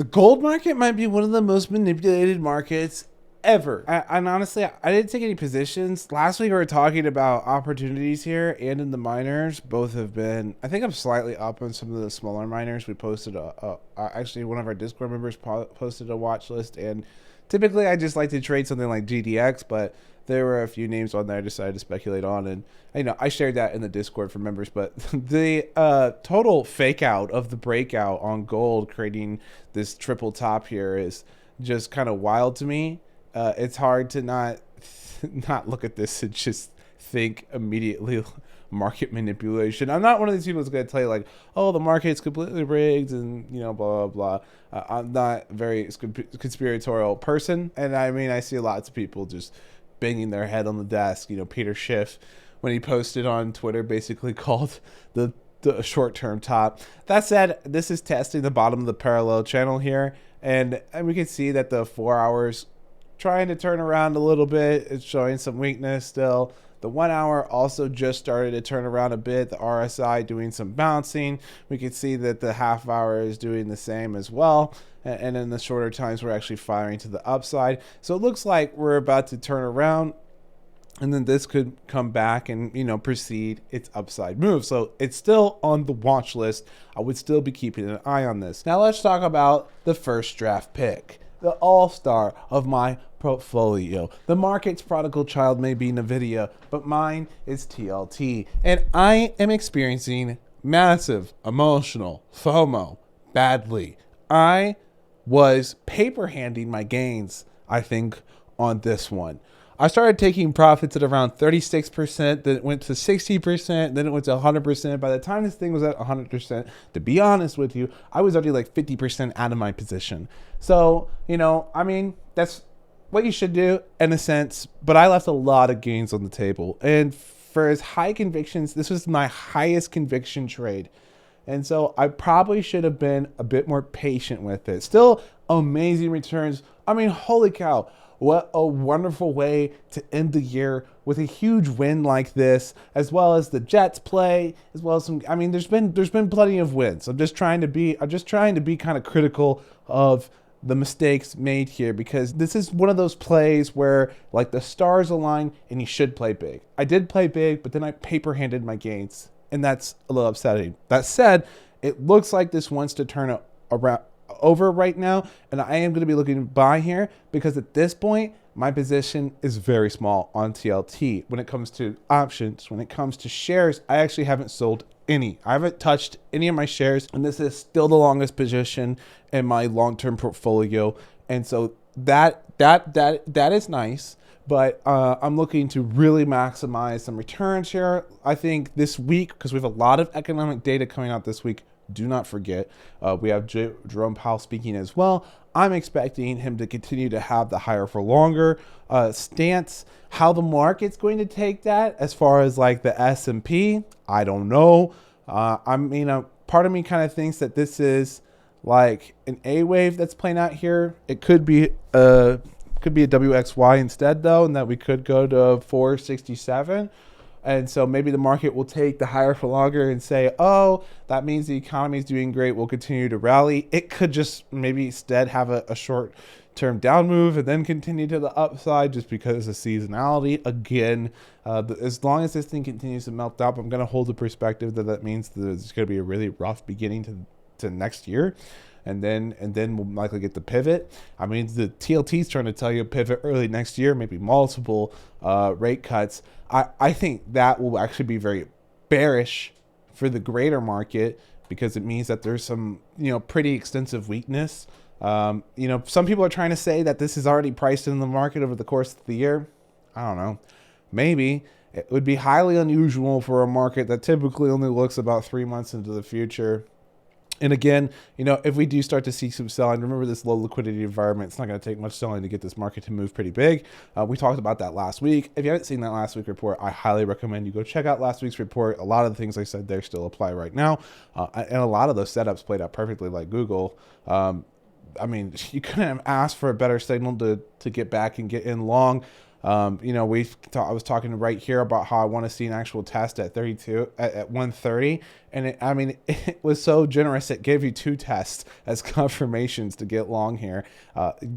The gold market might be one of the most manipulated markets ever. And honestly, I didn't take any positions. Last week we were talking about opportunities here and in the miners. Both have been, I think I'm slightly up on some of the smaller miners. We posted actually one of our Discord members posted a watch list. And typically I just like to trade something like GDX, but there were a few names on there I decided to speculate on, and I shared that in the Discord for members. But the total fake out of the breakout on gold, creating this triple top here, is just kind of wild to me. It's hard to not look at this and just think immediately market manipulation. I'm not one of these people that's going to tell you like, oh, the market's completely rigged and blah blah blah. I'm not a very conspiratorial person, and I see lots of people just banging their head on the desk. Peter Schiff, when he posted on Twitter, basically called the short-term top. That said, this is testing the bottom of the parallel channel here, and we can see that the 4 hours trying to turn around a little bit. It's showing some weakness still. The 1 hour also just started to turn around a bit. The RSI doing some bouncing. We can see that the half hour is doing the same as well. And in the shorter times, we're actually firing to the upside. So it looks like we're about to turn around, and then this could come back and proceed its upside move. So it's still on the watch list. I would still be keeping an eye on this. Now let's talk about the first draft pick, the all-star of my portfolio. The market's prodigal child may be NVIDIA, but mine is TLT. And I am experiencing massive emotional FOMO badly. I was paper handing my gains, I think, on this one. I started taking profits at around 36%, then it went to 60%, then it went to 100%. By the time this thing was at 100%, to be honest with you, I was already like 50% out of my position. So, that's what you should do in a sense, but I left a lot of gains on the table. And for as high convictions, this was my highest conviction trade. And so I probably should have been a bit more patient with it. Still amazing returns. Holy cow. What a wonderful way to end the year with a huge win like this, as well as the Jets play, as well as some. There's been plenty of wins. I'm just trying to be kind of critical of the mistakes made here, because this is one of those plays where like the stars align and you should play big. I did play big, but then I paper handed my gains, and that's a little upsetting. That said, it looks like this wants to turn around over right now, and I am going to be looking to buy here, because at this point my position is very small on TLT. When it comes to options, when it comes to shares, I actually haven't sold any. I haven't touched any of my shares, and this is still the longest position in my long-term portfolio. And so that is nice, but I'm looking to really maximize some returns here. I think this week, because we have a lot of economic data coming out this week, do not forget, we have Jerome Powell speaking as well. I'm expecting him to continue to have the higher for longer stance. How the market's going to take that as far as like the S&P, I don't know. Part of me kind of thinks that this is like an A wave that's playing out here. It could be a WXY instead though, and that we could go to 467. And so maybe the market will take the higher for longer and say, oh, that means the economy is doing great, we'll continue to rally. It could just maybe instead have a short-term down move and then continue to the upside just because of seasonality. Again, as long as this thing continues to melt up, I'm going to hold the perspective that means that it's going to be a really rough beginning to next year. And then we'll likely get the pivot. The TLT is trying to tell you a pivot early next year, maybe multiple rate cuts. I think that will actually be very bearish for the greater market, because it means that there's some, pretty extensive weakness. Some people are trying to say that this is already priced in the market over the course of the year. I don't know. Maybe. It would be highly unusual for a market that typically only looks about 3 months into the future. And again, if we do start to see some selling, remember this low liquidity environment, it's not going to take much selling to get this market to move pretty big. We talked about that last week. If you haven't seen that last week report, I highly recommend you go check out last week's report. A lot of the things I said there still apply right now. And a lot of those setups played out perfectly like Google. You couldn't have asked for a better signal to get back and get in long. I was talking right here about how I want to see an actual test at 32 at 130, and it was so generous it gave you 2 tests as confirmations to get long here.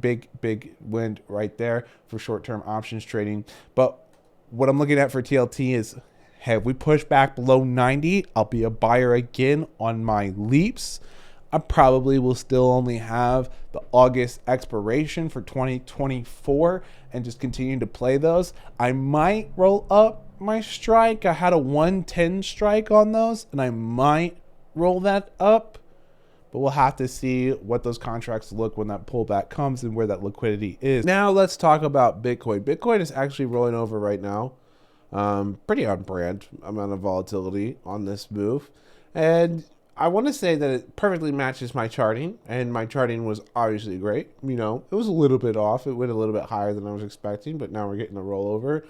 Big win right there for short-term options trading. But what I'm looking at for TLT is, have we pushed back below 90? I'll be a buyer again on my leaps. I probably will still only have the August expiration for 2024 and just continue to play those. I might roll up my strike. I had a 110 strike on those, and I might roll that up. But we'll have to see what those contracts look when that pullback comes and where that liquidity is. Now let's talk about Bitcoin. Bitcoin is actually rolling over right now. Pretty on brand amount of volatility on this move. And I want to say that it perfectly matches my charting, and my charting was obviously great. It was a little bit off. It went a little bit higher than I was expecting, but now we're getting a rollover.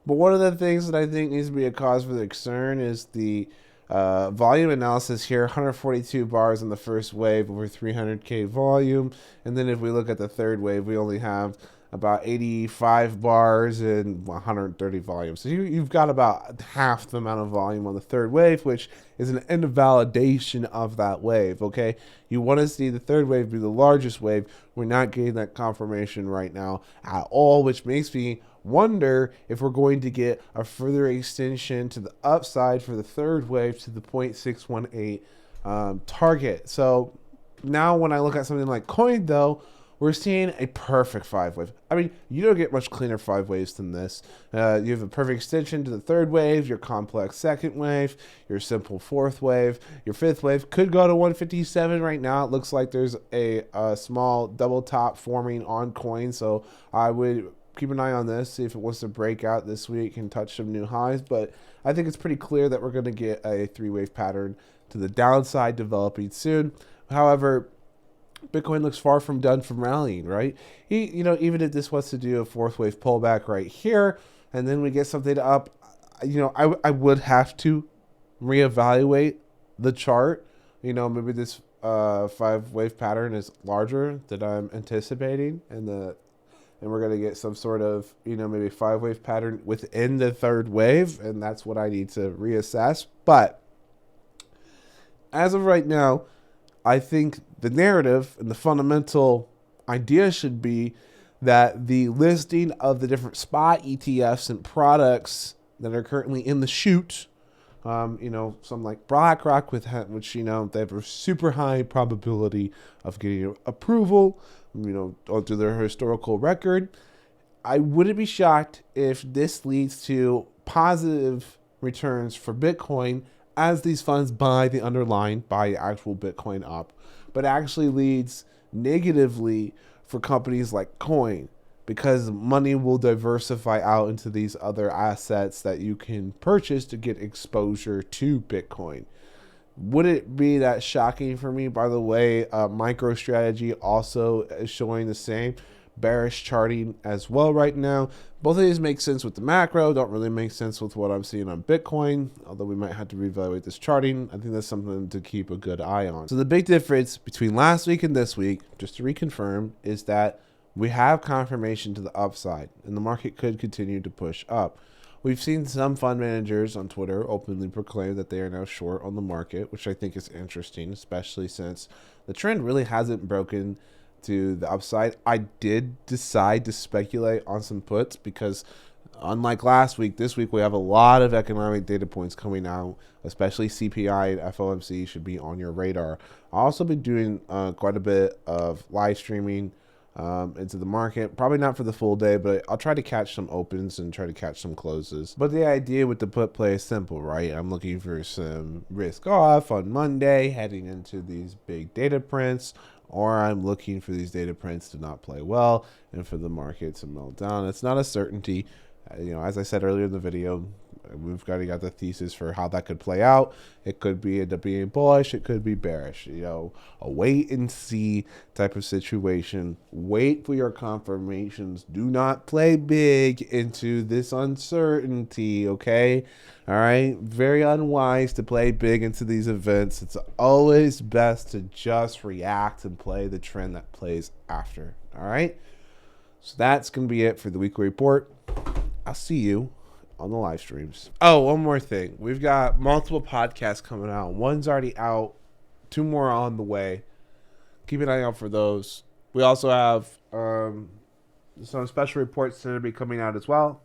But one of the things that I think needs to be a cause for the concern is the volume analysis here. 142 bars in the first wave, over 300K volume. And then if we look at the third wave, we only have about 85 bars and 130 volume. So you've got about half the amount of volume on the third wave, which is an invalidation of that wave, okay? You want to see the third wave be the largest wave. We're not getting that confirmation right now at all, which makes me wonder if we're going to get a further extension to the upside for the third wave to the 0.618 target. So now when I look at something like coin, though, we're seeing a perfect 5 wave. You don't get much cleaner 5 waves than this. You have a perfect extension to the third wave, your complex second wave, your simple fourth wave. Your fifth wave could go to 157 right now. It looks like there's a small double top forming on coin, so I would keep an eye on this, see if it wants to break out this week and touch some new highs. But I think it's pretty clear that we're going to get a 3-wave pattern to the downside developing soon. However, Bitcoin looks far from done from rallying, right? Even if this was to do a 4th wave pullback right here, and then we get something up, I would have to reevaluate the chart. Maybe this 5-wave pattern is larger than I'm anticipating, and we're going to get some sort of, maybe 5-wave pattern within the third wave, and that's what I need to reassess. But as of right now, I think the narrative and the fundamental idea should be that the listing of the different spot ETFs and products that are currently in the chute, some like BlackRock, which they have a super high probability of getting approval, onto their historical record. I wouldn't be shocked if this leads to positive returns for Bitcoin as these funds buy the actual Bitcoin up, but actually leads negatively for companies like Coin, because money will diversify out into these other assets that you can purchase to get exposure to Bitcoin. Would it be that shocking for me? By the way, MicroStrategy also is showing the same bearish charting as well right now. Both of these make sense with the macro, don't really make sense with what I'm seeing on Bitcoin, although we might have to reevaluate this charting. I think that's something to keep a good eye on. So the big difference between last week and this week, just to reconfirm, is that we have confirmation to the upside, and the market could continue to push up. We've seen some fund managers on Twitter openly proclaim that they are now short on the market, which I think is interesting, especially since the trend really hasn't broken to the upside. I did decide to speculate on some puts because, unlike last week, this week we have a lot of economic data points coming out, especially CPI and FOMC should be on your radar. I'll also be doing quite a bit of live streaming into the market. Probably not for the full day, but I'll try to catch some opens and try to catch some closes. But the idea with the put play is simple, right? I'm looking for some risk off on Monday, heading into these big data prints, or I'm looking for these data prints to not play well and for the market to melt down. It's not a certainty. As I said earlier in the video, we've got the thesis for how that could play out. It could end up being bullish. It could be bearish. A wait and see type of situation. Wait for your confirmations. Do not play big into this uncertainty, okay? All right? Very unwise to play big into these events. It's always best to just react and play the trend that plays after, all right? So that's going to be it for the weekly report. I'll see you on the live streams. Oh, one more thing. We've got multiple podcasts coming out. One's already out. 2 more on the way. Keep an eye out for those. We also have some special reports that are be coming out as well.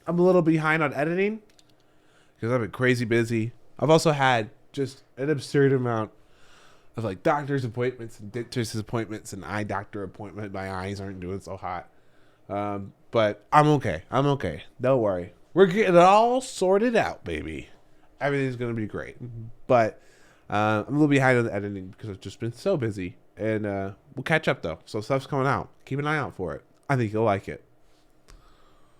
I'm a little behind on editing because I've been crazy busy. I've also had just an absurd amount of like doctor's appointments and dentist appointments and eye doctor appointment. My eyes aren't doing so hot. But I'm okay. Don't worry. We're getting it all sorted out, baby. Everything's going to be great. But I'm a little behind on the editing because I've just been so busy. And we'll catch up, though. So stuff's coming out. Keep an eye out for it. I think you'll like it.